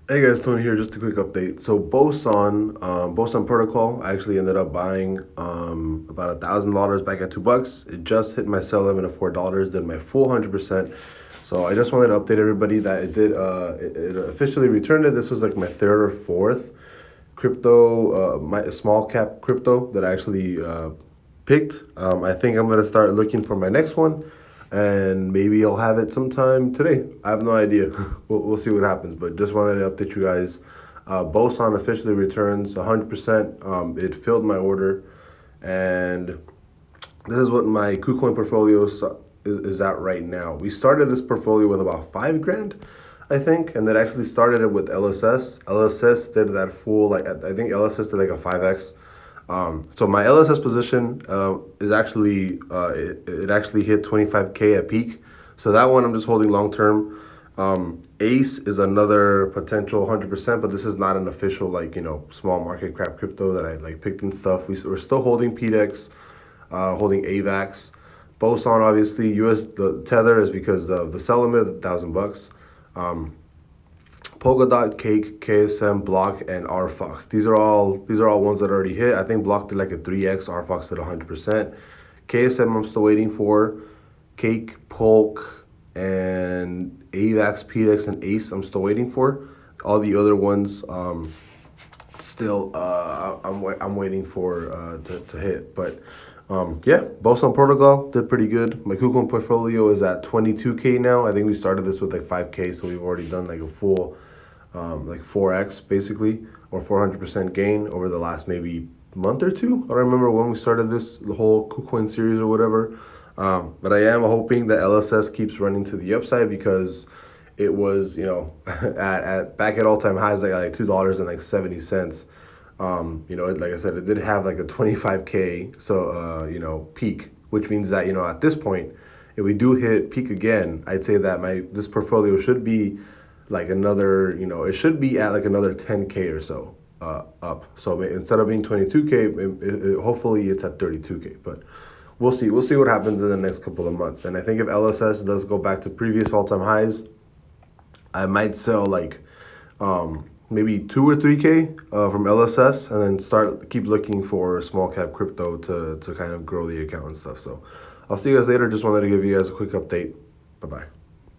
Hey guys, Tony here. Just a quick update. So Boson Protocol, I actually ended up buying about $1,000 back at $2. It just hit my sell limit of $4. Did my full 100%. So I just wanted to update everybody that it did. It officially returned it. This was like my third or fourth crypto, my small cap crypto that I actually picked. I think I'm gonna start looking for my next one, and maybe I'll have it sometime today. I have no idea. We'll see what happens. But just wanted to update you guys. Boson officially returns 100%. It filled my order, and this is what my KuCoin portfolio is at right now. We started this portfolio with about 5 grand, I think, and then actually started it with LSS. LSS did that full, like, I think LSS did like a 5x. So my LSS position is actually it actually hit 25K at peak. So that one I'm just holding long term. Ace is another potential 100%, but this is not an official, like, small market cap crypto that I like picked and stuff. We're still holding PDEX, holding AVAX. Boson, obviously. The tether is because the sell limit $1,000. Polkadot, Cake, KSM, Block, and RFox. These are all ones that already hit. I think Block did like a 3x, RFox did 100%. KSM I'm still waiting for. Cake, Polk, and AVAX, PDEX, and Ace I'm still waiting for. All the other ones still I'm waiting for to hit. But yeah, Boson Protocol did pretty good. My KuCoin portfolio is at 22K now. I think we started this with like 5K, so we've already done like a full like 4x basically, or 400% gain over the last maybe month or two. I don't remember when we started the whole KuCoin series or whatever. But I am hoping that LSS keeps running to the upside, because it was, at back at all-time highs, like $2 and like 70 cents. Like I said, it did have like a 25K, so peak, which means that, at this point, if we do hit peak again, I'd say that this portfolio should be like another, it should be at like another 10K or so up. So instead of being 22K, hopefully it's at 32K. But we'll see. We'll see what happens in the next couple of months. And I think if LSS does go back to previous all-time highs, I might sell like maybe 2 or 3K from LSS, and then keep looking for small cap crypto to kind of grow the account and stuff. So I'll see you guys later. Just wanted to give you guys a quick update. Bye bye.